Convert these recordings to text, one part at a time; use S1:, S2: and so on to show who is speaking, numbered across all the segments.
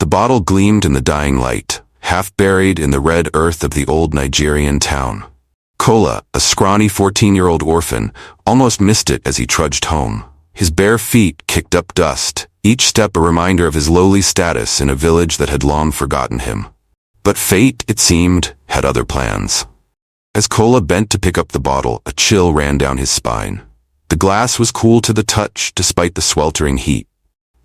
S1: The bottle gleamed in the dying light, half buried in the red earth of the old Nigerian town. Kola, a scrawny 14-year-old orphan, almost missed it as he trudged home. His bare feet kicked up dust, each step a reminder of his lowly status in a village that had long forgotten him. But fate, it seemed, had other plans. As Kola bent to pick up the bottle, a chill ran down his spine. The glass was cool to the touch despite the sweltering heat.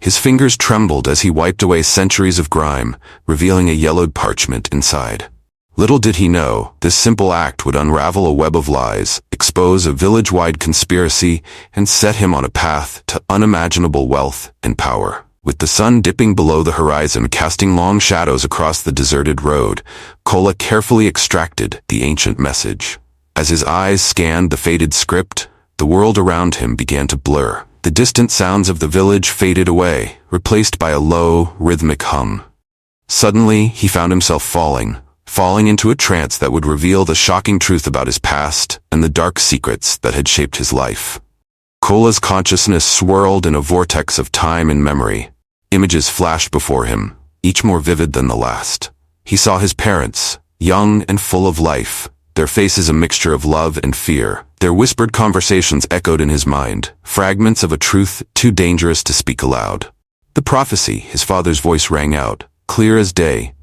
S1: His fingers trembled as he wiped away centuries of grime, revealing a yellowed parchment inside. Little did he know, this simple act would unravel a web of lies, expose a village-wide conspiracy, and set him on a path to unimaginable wealth and power. With the sun dipping below the horizon, casting long shadows across the deserted road, Kola carefully extracted the ancient message. As his eyes scanned the faded script, the world around him began to blur. The distant sounds of the village faded away, replaced by a low, rhythmic hum. Suddenly, he found himself falling into a trance that would reveal the shocking truth about his past and the dark secrets that had shaped his life. Kola's consciousness swirled in a vortex of time and memory. Images flashed before him, each more vivid than the last. He saw his parents, young and full of life, their faces a mixture of love and fear. Their whispered conversations echoed in his mind, fragments of a truth too dangerous to speak aloud. The prophecy, his father's voice rang out, clear as day.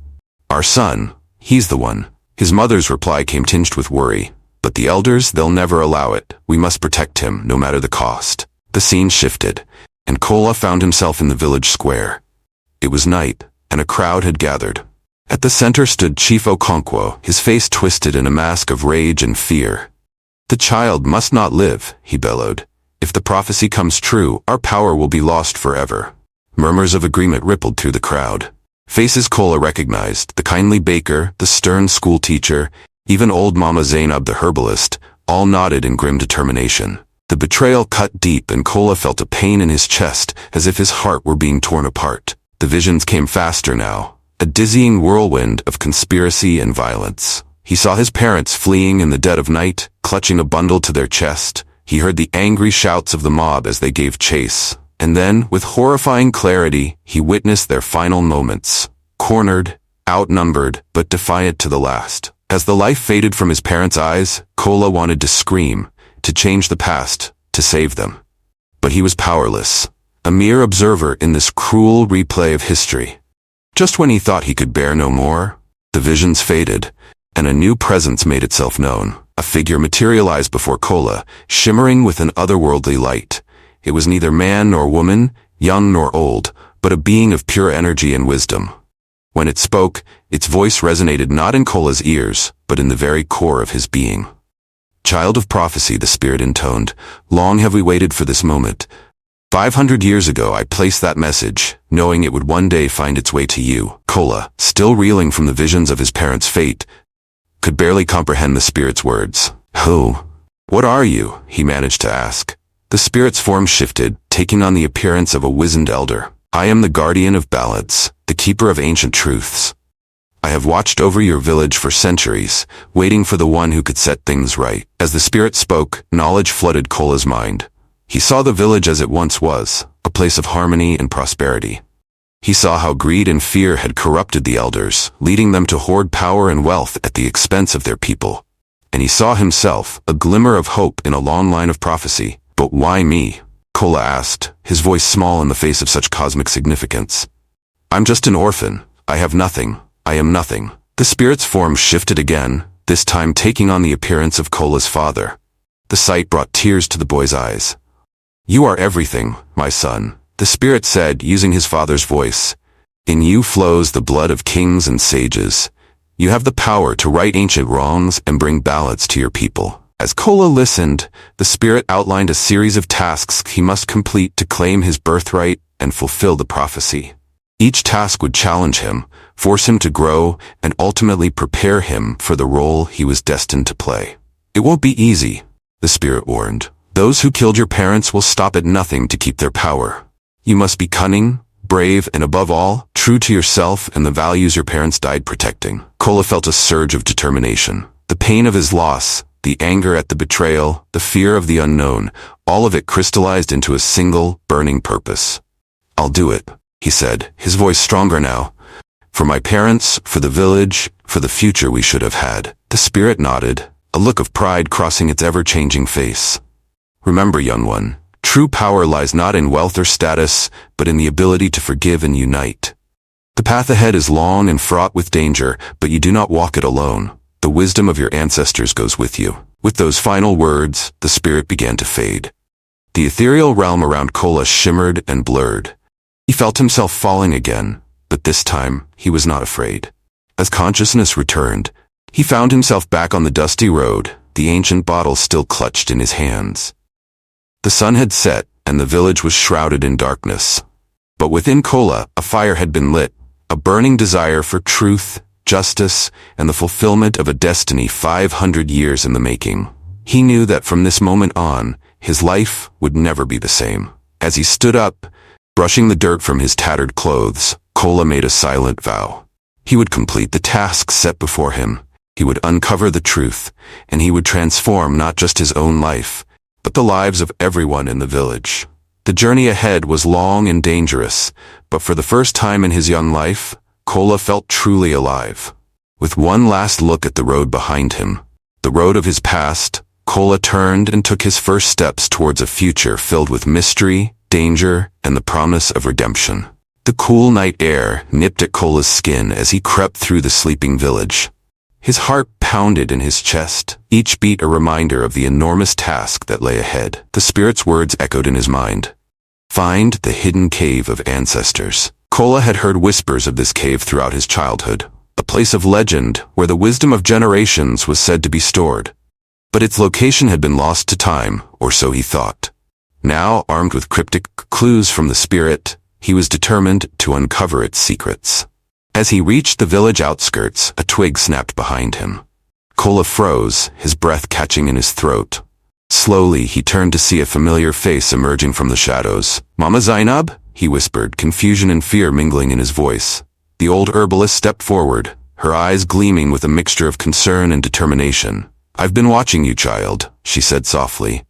S1: "Our son, he's the one." His mother's reply came tinged with worry. "But the elders, they'll never allow it. We must protect him, no matter the cost." The scene shifted, and Kola found himself in the village square. It was night, and a crowd had gathered. At the center stood Chief Okonkwo, his face twisted in a mask of rage and fear. "The child must not live," he bellowed. "If the prophecy comes true, our power will be lost forever." Murmurs of agreement rippled through the crowd. Faces Kola recognized, the kindly baker, the stern school teacher, even old Mama Zainab the herbalist, all nodded in grim determination. The betrayal cut deep, and Kola felt a pain in his chest, as if his heart were being torn apart. The visions came faster now, a dizzying whirlwind of conspiracy and violence. He saw his parents fleeing in the dead of night, clutching a bundle to their chest. He heard the angry shouts of the mob as they gave chase. And then, with horrifying clarity, he witnessed their final moments. Cornered, outnumbered, but defiant to the last. As the life faded from his parents' eyes, Kola wanted to scream, to change the past, to save them. But he was powerless, a mere observer in this cruel replay of history. Just when he thought he could bear no more, the visions faded, and a new presence made itself known. A figure materialized before Kola, shimmering with an otherworldly light. It was neither man nor woman, young nor old, but a being of pure energy and wisdom. When it spoke, its voice resonated not in Kola's ears, but in the very core of his being. "Child of prophecy," the spirit intoned, "long have we waited for this moment. 500 years ago I placed that message, knowing it would one day find its way to you." Kola, still reeling from the visions of his parents' fate, could barely comprehend the spirit's words. "Who? What are you?" he managed to ask. The spirit's form shifted, taking on the appearance of a wizened elder. "I am the guardian of balance, the keeper of ancient truths. I have watched over your village for centuries, waiting for the one who could set things right." As the spirit spoke, knowledge flooded Kola's mind. He saw the village as it once was, a place of harmony and prosperity. He saw how greed and fear had corrupted the elders, leading them to hoard power and wealth at the expense of their people. And he saw himself, a glimmer of hope in a long line of prophecy. "But why me?" Kola asked, his voice small in the face of such cosmic significance. "I'm just an orphan. I have nothing. I am nothing." The spirit's form shifted again, this time taking on the appearance of Kola's father. The sight brought tears to the boy's eyes. "You are everything, my son," the spirit said, using his father's voice. "In you flows the blood of kings and sages. You have the power to right ancient wrongs and bring balance to your people." As Kola listened, the spirit outlined a series of tasks he must complete to claim his birthright and fulfill the prophecy. Each task would challenge him, force him to grow, and ultimately prepare him for the role he was destined to play. "It won't be easy," the spirit warned. "Those who killed your parents will stop at nothing to keep their power. You must be cunning, brave, and above all, true to yourself and the values your parents died protecting." Kola felt a surge of determination. The pain of his loss, the anger at the betrayal, the fear of the unknown, all of it crystallized into a single, burning purpose. "I'll do it," he said, his voice stronger now. For my parents, for the village, for the future we should have had. The spirit nodded, a look of pride crossing its ever-changing face. Remember, young one, true power lies not in wealth or status, but in the ability to forgive and unite. The path ahead is long and fraught with danger, but you do not walk it alone. The wisdom of your ancestors goes with you. With those final words, the spirit began to fade. The ethereal realm around Kola shimmered and blurred. He felt himself falling again, but this time he was not afraid. As consciousness returned, he found himself back on the dusty road, the ancient bottle still clutched in his hands. The sun had set, and the village was shrouded in darkness. But within Kola, a fire had been lit, a burning desire for truth, justice, and the fulfillment of a destiny 500 years in the making. He knew that from this moment on, his life would never be the same. As he stood up, brushing the dirt from his tattered clothes, Kola made a silent vow. He would complete the tasks set before him. He would uncover the truth, and he would transform not just his own life, but the lives of everyone in the village. The journey ahead was long and dangerous, but for the first time in his young life, Kola felt truly alive. With one last look at the road behind him, the road of his past, Kola turned and took his first steps towards a future filled with mystery, danger, and the promise of redemption. The cool night air nipped at Kola's skin as he crept through the sleeping village. His heart pounded in his chest, each beat a reminder of the enormous task that lay ahead. The spirit's words echoed in his mind. Find the hidden cave of ancestors. Kola had heard whispers of this cave throughout his childhood, a place of legend where the wisdom of generations was said to be stored. But its location had been lost to time, or so he thought. Now, armed with cryptic clues from the spirit, he was determined to uncover its secrets. As he reached the village outskirts, a twig snapped behind him. Kola froze, his breath catching in his throat. Slowly, he turned to see a familiar face emerging from the shadows. "Mama Zainab?" he whispered, confusion and fear mingling in his voice. The old herbalist stepped forward, her eyes gleaming with a mixture of concern and determination. "I've been watching you, child," she said softly.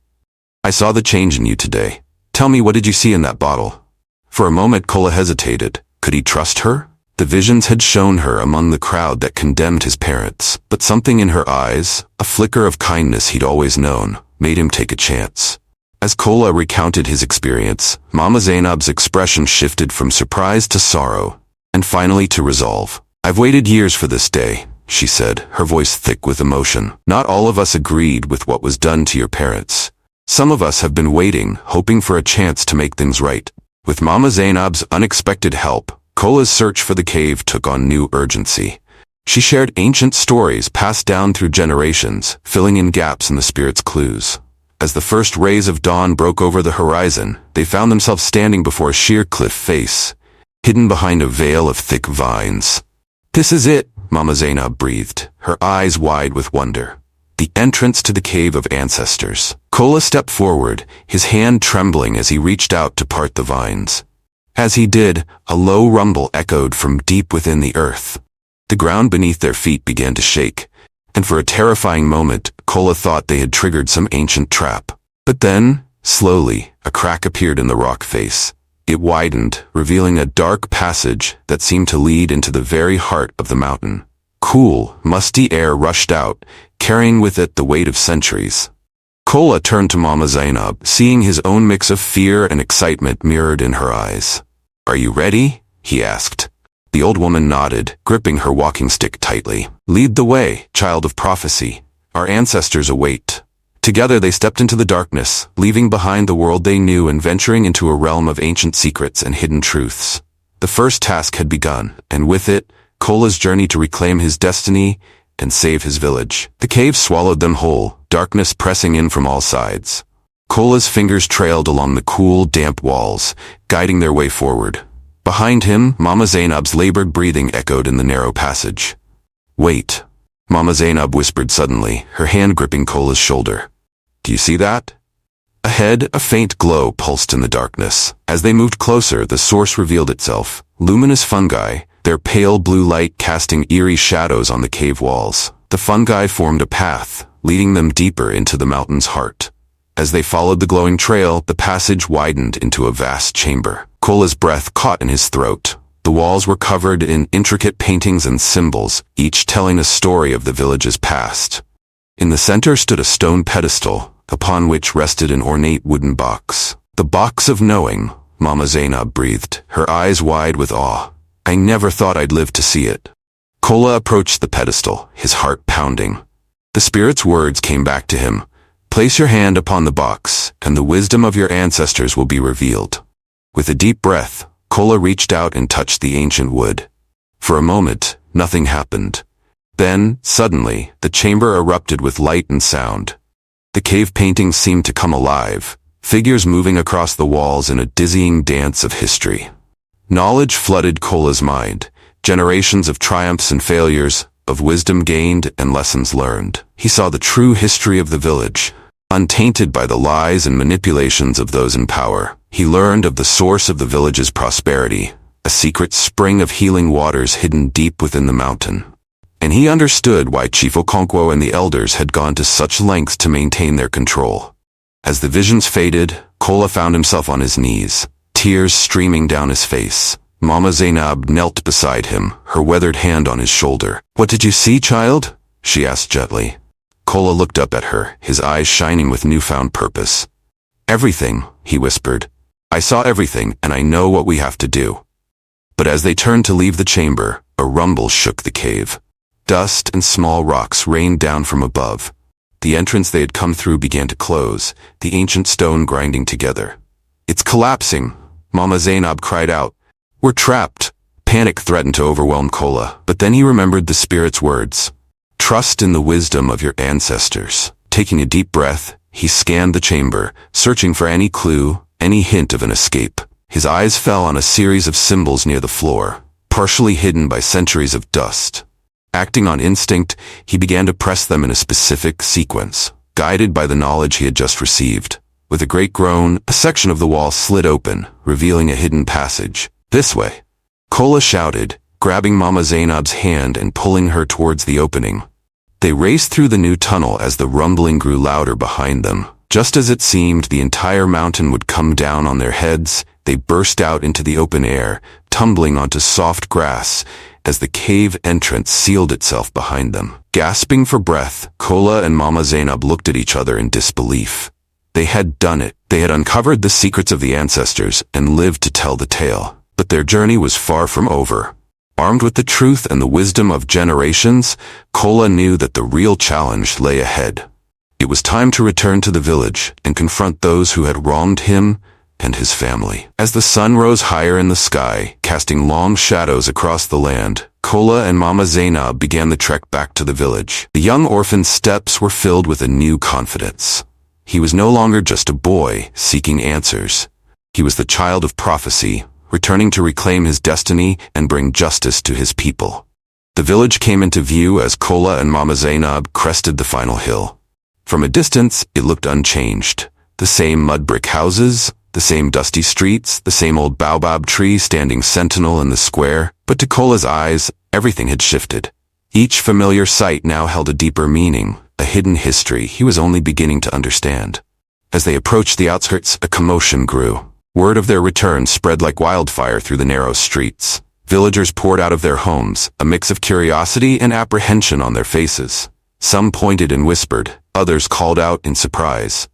S1: "I saw the change in you today. Tell me, what did you see in that bottle?" For a moment, Kola hesitated. Could he trust her? The visions had shown her among the crowd that condemned his parents, but something in her eyes, a flicker of kindness he'd always known, made him take a chance. As Kola recounted his experience, Mama Zainab's expression shifted from surprise to sorrow, and finally to resolve. "I've waited years for this day," she said, her voice thick with emotion. "Not all of us agreed with what was done to your parents. Some of us have been waiting, hoping for a chance to make things right." With Mama Zainab's unexpected help, Kola's search for the cave took on new urgency. She shared ancient stories passed down through generations, filling in gaps in the spirit's clues. As the first rays of dawn broke over the horizon, they found themselves standing before a sheer cliff face, hidden behind a veil of thick vines. "This is it," Mama Zainab breathed, her eyes wide with wonder. "The entrance to the cave of ancestors." Kola stepped forward, his hand trembling as he reached out to part the vines. As he did, a low rumble echoed from deep within the earth. The ground beneath their feet began to shake, and for a terrifying moment, Kola thought they had triggered some ancient trap. But then, slowly, a crack appeared in the rock face. It widened, revealing a dark passage that seemed to lead into the very heart of the mountain. Cool, musty air rushed out, carrying with it the weight of centuries. Kola turned to Mama Zainab, seeing his own mix of fear and excitement mirrored in her eyes. "Are you ready?" he asked. The old woman nodded, gripping her walking stick tightly. "Lead the way, child of prophecy. Our ancestors await." Together they stepped into the darkness, leaving behind the world they knew and venturing into a realm of ancient secrets and hidden truths. The first task had begun, and with it, Kola's journey to reclaim his destiny and save his village. The cave swallowed them whole, darkness pressing in from all sides. Kola's fingers trailed along the cool, damp walls, guiding their way forward. Behind him, Mama Zainab's labored breathing echoed in the narrow passage. "Wait," Mama Zainab whispered suddenly, her hand gripping Kola's shoulder. "Do you see that?" Ahead, a faint glow pulsed in the darkness. As they moved closer, the source revealed itself. Luminous fungi, their pale blue light casting eerie shadows on the cave walls. The fungi formed a path, leading them deeper into the mountain's heart. As they followed the glowing trail, the passage widened into a vast chamber. Kola's breath caught in his throat. The walls were covered in intricate paintings and symbols, each telling a story of the village's past. In the center stood a stone pedestal, upon which rested an ornate wooden box. The box of knowing, Mama Zainab breathed, her eyes wide with awe. I never thought I'd live to see it. Kola approached the pedestal, his heart pounding. The spirit's words came back to him. Place your hand upon the box, and the wisdom of your ancestors will be revealed. With a deep breath, Kola reached out and touched the ancient wood. For a moment, nothing happened. Then, suddenly, the chamber erupted with light and sound. The cave paintings seemed to come alive, figures moving across the walls in a dizzying dance of history. Knowledge flooded Kola's mind, generations of triumphs and failures, of wisdom gained and lessons learned. He saw the true history of the village, untainted by the lies and manipulations of those in power. He learned of the source of the village's prosperity, a secret spring of healing waters hidden deep within the mountain. And he understood why Chief Okonkwo and the elders had gone to such lengths to maintain their control. As the visions faded, Kola found himself on his knees, tears streaming down his face. Mama Zainab knelt beside him, her weathered hand on his shoulder. What did you see, child? She asked gently. Kola looked up at her, his eyes shining with newfound purpose. Everything, he whispered. I saw everything, and I know what we have to do. But as they turned to leave the chamber, a rumble shook the cave. Dust and small rocks rained down from above. The entrance they had come through began to close, the ancient stone grinding together. It's collapsing, Mama Zainab cried out. We're trapped. Panic threatened to overwhelm Kola, but then he remembered the spirit's words. Trust in the wisdom of your ancestors. Taking a deep breath, he scanned the chamber, searching for any clue, any hint of an escape. His eyes fell on a series of symbols near the floor, partially hidden by centuries of dust. Acting on instinct, he began to press them in a specific sequence, guided by the knowledge he had just received. With a great groan, a section of the wall slid open, revealing a hidden passage. This way. Kola shouted, grabbing Mama Zainab's hand and pulling her towards the opening. They raced through the new tunnel as the rumbling grew louder behind them. Just as it seemed the entire mountain would come down on their heads, they burst out into the open air, tumbling onto soft grass, as the cave entrance sealed itself behind them. Gasping for breath, Kola and Mama Zainab looked at each other in disbelief. They had done it. They had uncovered the secrets of the ancestors and lived to tell the tale. But their journey was far from over. Armed with the truth and the wisdom of generations, Kola knew that the real challenge lay ahead. It was time to return to the village and confront those who had wronged him and his family. As the sun rose higher in the sky, casting long shadows across the land, Kola and Mama Zainab began the trek back to the village. The young orphan's steps were filled with a new confidence. He was no longer just a boy seeking answers. He was the child of prophecy, returning to reclaim his destiny and bring justice to his people. The village came into view as Kola and Mama Zainab crested the final hill. From a distance, it looked unchanged. The same mud brick houses, the same dusty streets, the same old baobab tree standing sentinel in the square. But to Kola's eyes, everything had shifted. Each familiar sight now held a deeper meaning, a hidden history he was only beginning to understand. As they approached the outskirts, a commotion grew. Word of their return spread like wildfire through the narrow streets. Villagers poured out of their homes, a mix of curiosity and apprehension on their faces. Some pointed and whispered, others called out in surprise.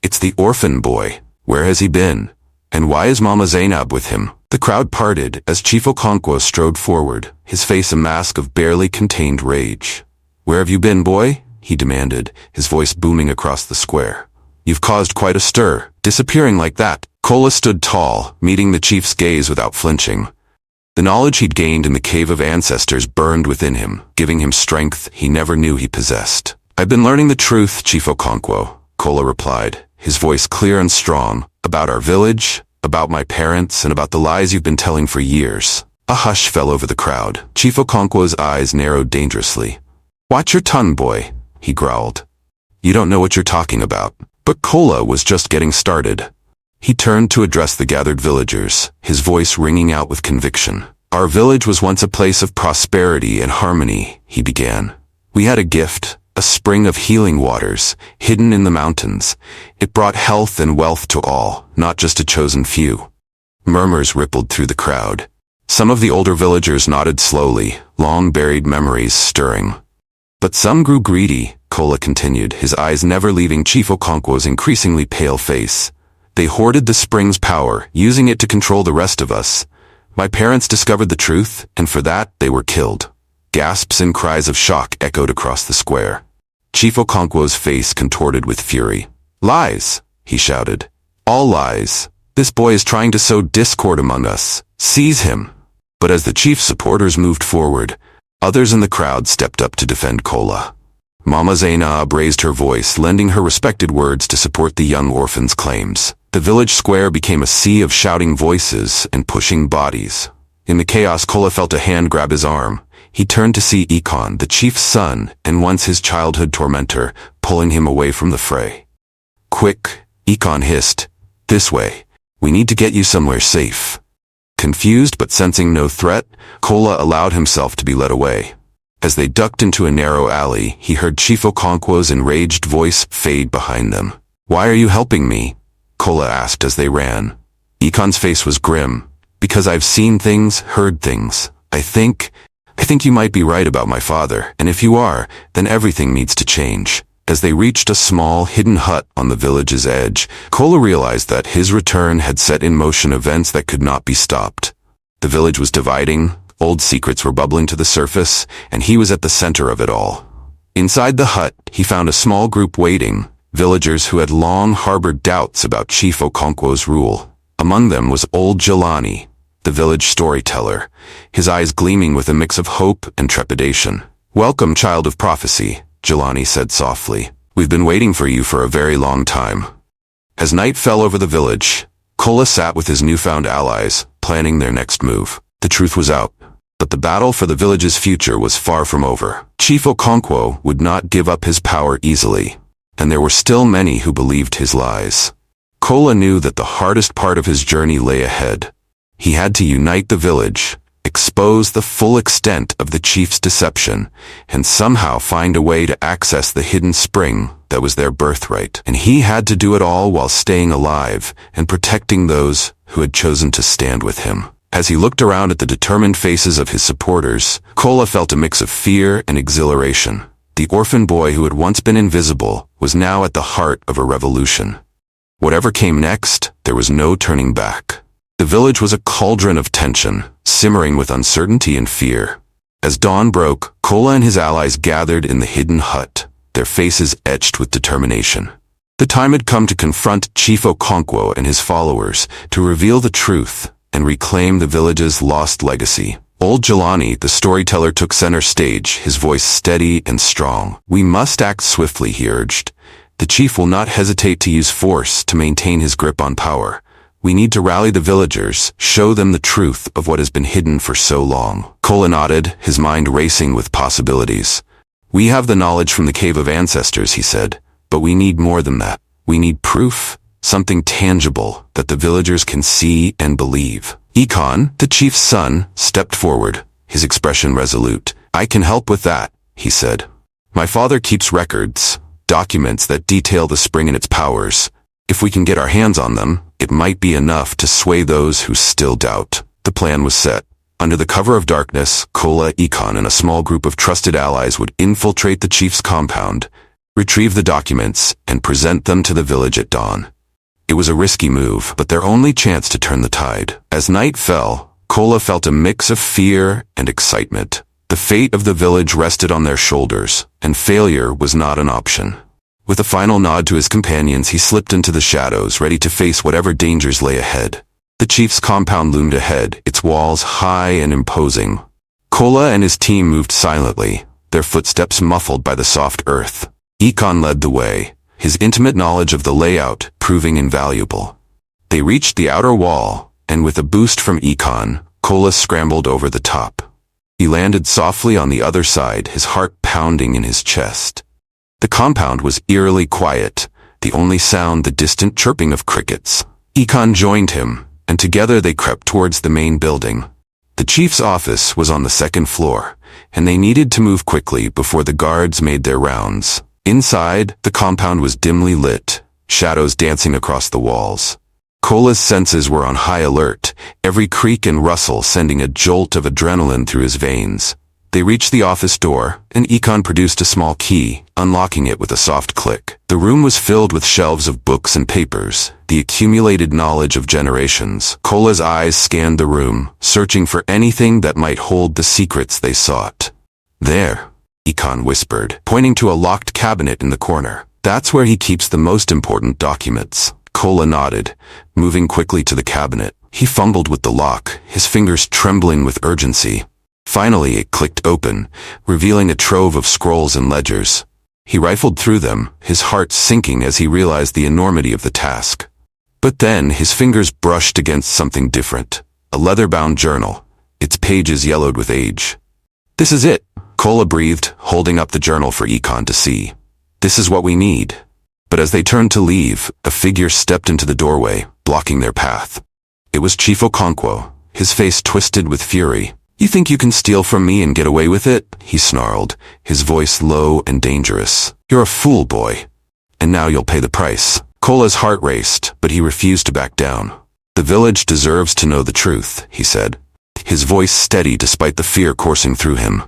S1: It's the orphan boy. Where has he been? And why is Mama Zainab with him? The crowd parted as Chief Okonkwo strode forward, his face a mask of barely contained rage. Where have you been, boy? He demanded, his voice booming across the square. You've caused quite a stir, disappearing like that. Kola stood tall, meeting the chief's gaze without flinching. The knowledge he'd gained in the cave of ancestors burned within him, giving him strength he never knew he possessed. I've been learning the truth, Chief Okonkwo, Kola replied, his voice clear and strong, about our village, about my parents, and about the lies you've been telling for years. A hush fell over the crowd. Chief Okonkwo's eyes narrowed dangerously. Watch your tongue, boy, he growled. You don't know what you're talking about. But Kola was just getting started. He turned to address the gathered villagers, his voice ringing out with conviction. Our village was once a place of prosperity and harmony, he began. We had a gift, a spring of healing waters, hidden in the mountains. It brought health and wealth to all, not just a chosen few. Murmurs rippled through the crowd. Some of the older villagers nodded slowly, long-buried memories stirring. But some grew greedy, Kola continued, his eyes never leaving Chief Okonkwo's increasingly pale face. They hoarded the spring's power, using it to control the rest of us. My parents discovered the truth, and for that they were killed. Gasps and cries of shock echoed across the square. Chief Okonkwo's face contorted with fury. Lies, he shouted. All lies. This boy is trying to sow discord among us. Seize him. But as the chief's supporters moved forward, others in the crowd stepped up to defend Kola. Mama Zainab raised her voice, lending her respected words to support the young orphan's claims. The village square became a sea of shouting voices and pushing bodies. In the chaos, Kola felt a hand grab his arm. He turned to see Ikon, the chief's son, and once his childhood tormentor, pulling him away from the fray. Quick, Ikon hissed. This way. We need to get you somewhere safe. Confused but sensing no threat, Kola allowed himself to be led away. As they ducked into a narrow alley, he heard Chief Okonkwo's enraged voice fade behind them. Why are you helping me? Kola asked as they ran. Ikon's face was grim. Because I've seen things, heard things. I think you might be right about my father, and if you are, then everything needs to change. As they reached a small, hidden hut on the village's edge, Kola realized that his return had set in motion events that could not be stopped. The village was dividing, old secrets were bubbling to the surface, and he was at the center of it all. Inside the hut, he found a small group waiting, villagers who had long harbored doubts about Chief Okonkwo's rule. Among them was old Jelani, the village storyteller, his eyes gleaming with a mix of hope and trepidation. Welcome, child of prophecy, Jelani said softly. We've been waiting for you for a very long time. As night fell over the village, Kola sat with his newfound allies, planning their next move. The truth was out, but the battle for the village's future was far from over. Chief Okonkwo would not give up his power easily, and there were still many who believed his lies. Kola knew that the hardest part of his journey lay ahead. He had to unite the village, expose the full extent of the chief's deception, and somehow find a way to access the hidden spring that was their birthright. And he had to do it all while staying alive and protecting those who had chosen to stand with him. As he looked around at the determined faces of his supporters, Kola felt a mix of fear and exhilaration. The orphan boy who had once been invisible was now at the heart of a revolution. Whatever came next, there was no turning back. The village was a cauldron of tension, simmering with uncertainty and fear. As dawn broke, Kola and his allies gathered in the hidden hut, their faces etched with determination. The time had come to confront Chief Okonkwo and his followers, to reveal the truth and reclaim the village's lost legacy. Old Jelani, the storyteller, took center stage, his voice steady and strong. We must act swiftly, he urged. The chief will not hesitate to use force to maintain his grip on power. We need to rally the villagers, show them the truth of what has been hidden for so long. Kola nodded, his mind racing with possibilities. We have the knowledge from the Cave of Ancestors, he said, but we need more than that. We need proof, something tangible that the villagers can see and believe. Ikon, the chief's son, stepped forward, his expression resolute. I can help with that, he said. My father keeps records, documents that detail the spring and its powers. If we can get our hands on them, it might be enough to sway those who still doubt. The plan was set. Under the cover of darkness, Kola, Ikon, and a small group of trusted allies would infiltrate the chief's compound, retrieve the documents, and present them to the village at dawn. It was a risky move, but their only chance to turn the tide. As night fell, Kola felt a mix of fear and excitement. The fate of the village rested on their shoulders, and failure was not an option. With a final nod to his companions, he slipped into the shadows, ready to face whatever dangers lay ahead. The chief's compound loomed ahead, its walls high and imposing. Kola and his team moved silently, their footsteps muffled by the soft earth. Ikon led the way, his intimate knowledge of the layout proving invaluable. They reached the outer wall, and with a boost from Ikon, Kola scrambled over the top. He landed softly on the other side, his heart pounding in his chest. The compound was eerily quiet, the only sound the distant chirping of crickets. Ikon joined him, and together they crept towards the main building. The chief's office was on the second floor, and they needed to move quickly before the guards made their rounds. Inside, the compound was dimly lit, shadows dancing across the walls. Kola's senses were on high alert, every creak and rustle sending a jolt of adrenaline through his veins. They reached the office door, and Ikon produced a small key, unlocking it with a soft click. The room was filled with shelves of books and papers, the accumulated knowledge of generations. Kola's eyes scanned the room, searching for anything that might hold the secrets they sought. "There," Ikon whispered, pointing to a locked cabinet in the corner. "That's where he keeps the most important documents." Kola nodded, moving quickly to the cabinet. He fumbled with the lock, his fingers trembling with urgency. Finally, it clicked open, revealing a trove of scrolls and ledgers. He rifled through them, his heart sinking as he realized the enormity of the task. But then his fingers brushed against something different, a leather-bound journal, its pages yellowed with age. "This is it," Kola breathed, holding up the journal for Ikon to see. "This is what we need." But as they turned to leave, a figure stepped into the doorway, blocking their path. It was Chief Okonkwo, his face twisted with fury. "You think you can steal from me and get away with it?" he snarled, his voice low and dangerous. "You're a fool, boy. And now you'll pay the price." Kola's heart raced, but he refused to back down. "The village deserves to know the truth," he said, his voice steady despite the fear coursing through him.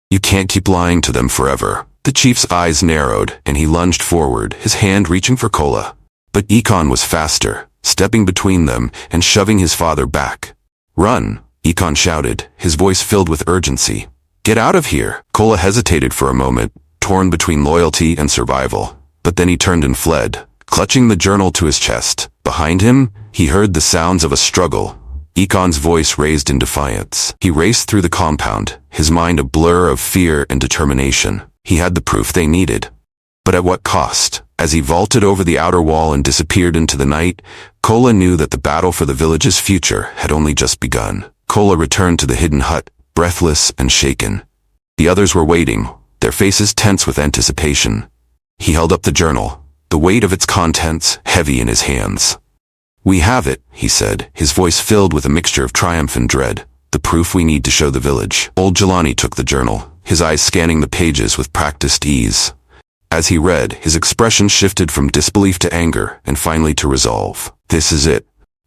S1: "You can't keep lying to them forever." The chief's eyes narrowed, and he lunged forward, his hand reaching for Kola. But Ikon was faster, stepping between them and shoving his father back. "Run!" Ikon shouted, his voice filled with urgency. "Get out of here!" Kola hesitated for a moment, torn between loyalty and survival. But then he turned and fled, clutching the journal to his chest. Behind him, he heard the sounds of a struggle. Ikon's voice raised in defiance. He raced through the compound, his mind a blur of fear and determination. He had the proof they needed. But at what cost? As he vaulted over the outer wall and disappeared into the night, Kola knew that the battle for the village's future had only just begun. Kola returned to the hidden hut, breathless and shaken. The others were waiting, their faces tense with anticipation. He held up the journal, the weight of its contents heavy in his hands. "We have it," he said, his voice filled with a mixture of triumph and dread. "The proof we need to show the village." Old Jelani took the journal, his eyes scanning the pages with practiced ease. As he read, his expression shifted from disbelief to anger and finally to resolve. "This is it,"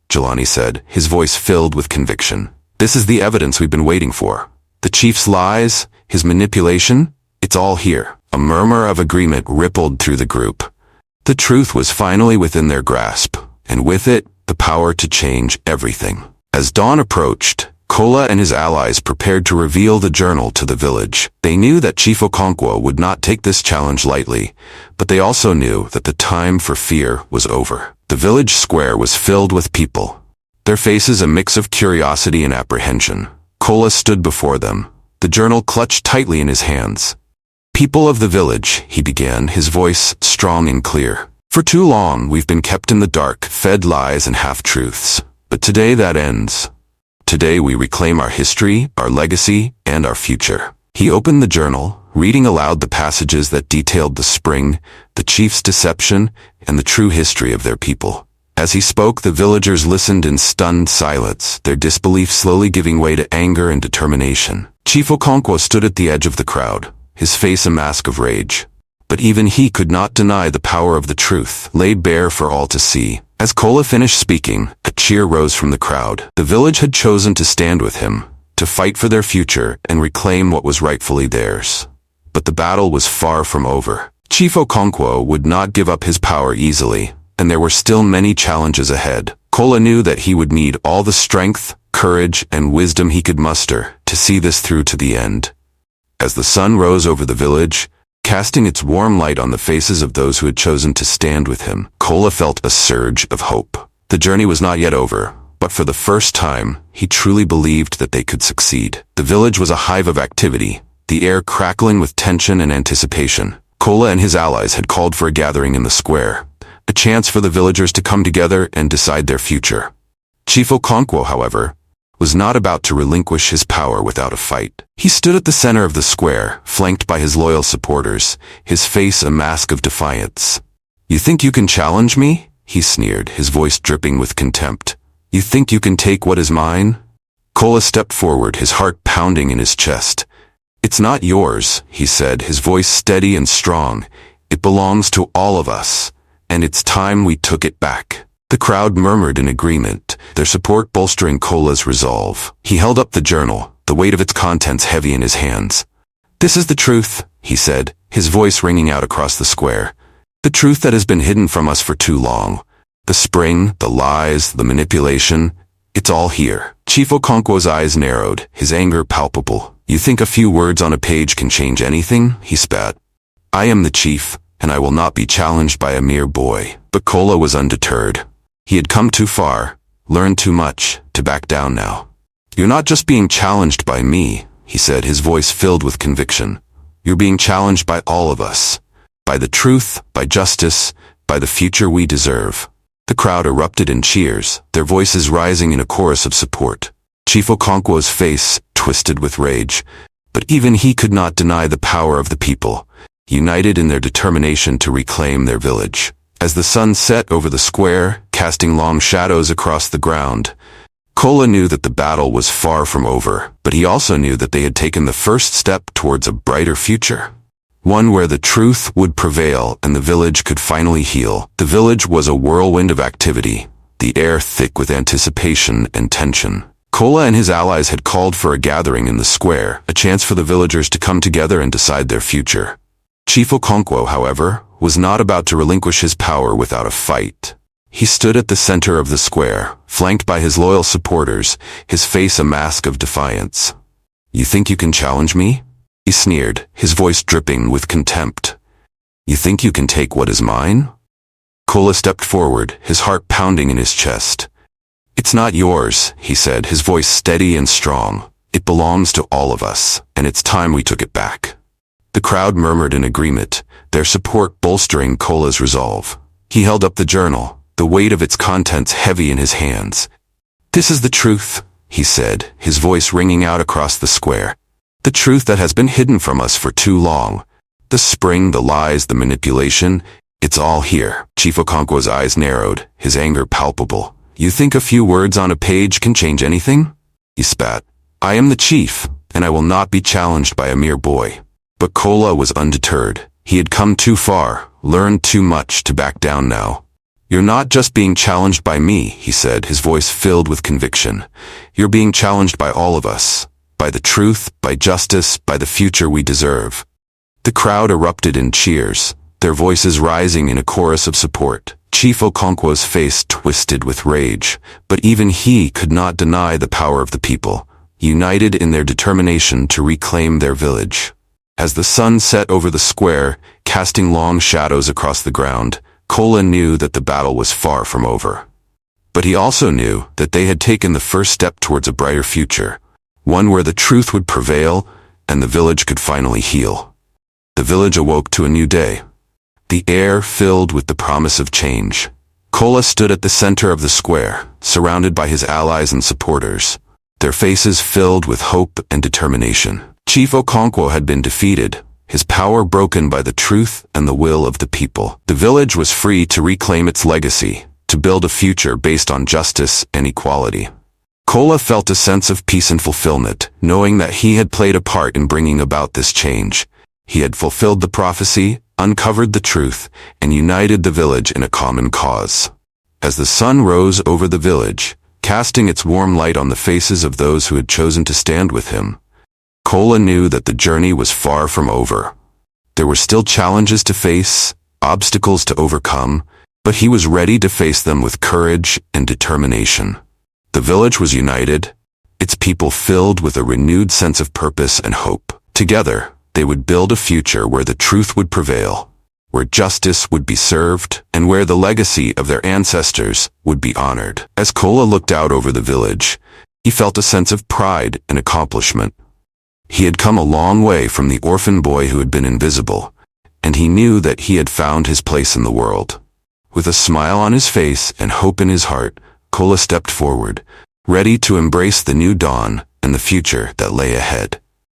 S1: Jelani said, his voice filled with conviction. "This is the evidence we've been waiting for. The chief's lies, his manipulation, it's all here." A murmur of agreement rippled through the group. The truth was finally within their grasp, and with it, the power to change everything. As dawn approached, Kola and his allies prepared to reveal the journal to the village. They knew that Chief Okonkwo would not take this challenge lightly, but they also knew that the time for fear was over. The village square was filled with people, their faces a mix of curiosity and apprehension. Kola stood before them, the journal clutched tightly in his hands. "People of the village," he began, his voice strong and clear. "For too long we've been kept in the dark, fed lies and half-truths. But today that ends. Today we reclaim our history, our legacy, and our future." He opened the journal, reading aloud the passages that detailed the spring, the chief's deception, and the true history of their people. As he spoke, the villagers listened in stunned silence, their disbelief slowly giving way to anger and determination. Chief Okonkwo stood at the edge of the crowd, his face a mask of rage. But even he could not deny the power of the truth, laid bare for all to see. As Kola finished speaking, a cheer rose from the crowd. The village had chosen to stand with him, to fight for their future and reclaim what was rightfully theirs. But the battle was far from over. Chief Okonkwo would not give up his power easily, and there were still many challenges ahead. Kola knew that he would need all the strength, courage, and wisdom he could muster to see this through to the end. As the sun rose over the village, casting its warm light on the faces of those who had chosen to stand with him, Kola felt a surge of hope. The journey was not yet over, but for the first time, he truly believed that they could succeed. The village was a hive of activity, the air crackling with tension and anticipation. Kola and his allies had called for a gathering in the square, a chance for the villagers to come together and decide their future. Chief Okonkwo, however, was not about to relinquish his power without a fight. He stood at the center of the square, flanked by his loyal supporters, his face a mask of defiance. "You think you can challenge me?" he sneered, his voice dripping with contempt. "You think you can take what is mine?" Kola stepped forward, his heart pounding in his chest. "It's not yours," he said, his voice steady and strong. "It belongs to all of us, and it's time we took it back." The crowd murmured in agreement, their support bolstering Kola's resolve. He held up the journal, the weight of its contents heavy in his hands. "This is the truth," he said, his voice ringing out across the square. "The truth that has been hidden from us for too long. The spring, the lies, the manipulation, it's all here." Chief Okonkwo's eyes narrowed, his anger palpable. "You think a few words on a page can change anything?" he spat. "I am the chief, and I will not be challenged by a mere boy." But Kola was undeterred. He had come too far, learned too much, to back down now. "You're not just being challenged by me," he said, his voice filled with conviction. "You're being challenged by all of us. By the truth, by justice, by the future we deserve." The crowd erupted in cheers, their voices rising in a chorus of support. Chief Okonkwo's face twisted with rage, but even he could not deny the power of the people, united in their determination to reclaim their village. As the sun set over the square, casting long shadows across the ground, Kola knew that the battle was far from over, but he also knew that they had taken the first step towards a brighter future. One where the truth would prevail and the village could finally heal. The village was a whirlwind of activity, the air thick with anticipation and tension. Kola and his allies had called for a gathering in the square, a chance for the villagers to come together and decide their future. Chief Okonkwo, however, was not about to relinquish his power without a fight. He stood at the center of the square, flanked by his loyal supporters, his face a mask of defiance. "You think you can challenge me?" he sneered, his voice dripping with contempt. "You think you can take what is mine?" Kola stepped forward, his heart pounding in his chest. "It's not yours," he said, his voice steady and strong. "It belongs to all of us, and it's time we took it back." The crowd murmured in agreement, their support bolstering Kola's resolve. He held up the journal, the weight of its contents heavy in his hands. "This is the truth," he said, his voice ringing out across the square. "The truth that has been hidden from us for too long. The spring, the lies, the manipulation, it's all here." Chief Okonkwo's eyes narrowed, his anger palpable. "You think a few words on a page can change anything?" he spat. "I am the chief, and I will not be challenged by a mere boy." But Kola was undeterred. He had come too far, learned too much to back down now. "You're not just being challenged by me," he said, his voice filled with conviction. "You're being challenged by all of us. By the truth, by justice, by the future we deserve." The crowd erupted in cheers, their voices rising in a chorus of support. Chief Okonkwo's face twisted with rage, but even he could not deny the power of the people, united in their determination to reclaim their village. As the sun set over the square, casting long shadows across the ground, Kola knew that the battle was far from over. But he also knew that they had taken the first step towards a brighter future, one where the truth would prevail and the village could finally heal. The village awoke to a new day, the air filled with the promise of change. Kola stood at the center of the square, surrounded by his allies and supporters, their faces filled with hope and determination. Chief Okonkwo had been defeated, his power broken by the truth and the will of the people. The village was free to reclaim its legacy, to build a future based on justice and equality. Kola felt a sense of peace and fulfillment, knowing that he had played a part in bringing about this change. He had fulfilled the prophecy, uncovered the truth, and united the village in a common cause. As the sun rose over the village, casting its warm light on the faces of those who had chosen to stand with him, Kola knew that the journey was far from over. There were still challenges to face, obstacles to overcome, but he was ready to face them with courage and determination. The village was united, its people filled with a renewed sense of purpose and hope. Together, they would build a future where the truth would prevail, where justice would be served, and where the legacy of their ancestors would be honored. As Kola looked out over the village, he felt a sense of pride and accomplishment. He had come a long way from the orphan boy who had been invisible, and he knew that he had found his place in the world. With a smile on his face and hope in his heart, Kola stepped forward, ready to embrace the new dawn and the future that lay ahead.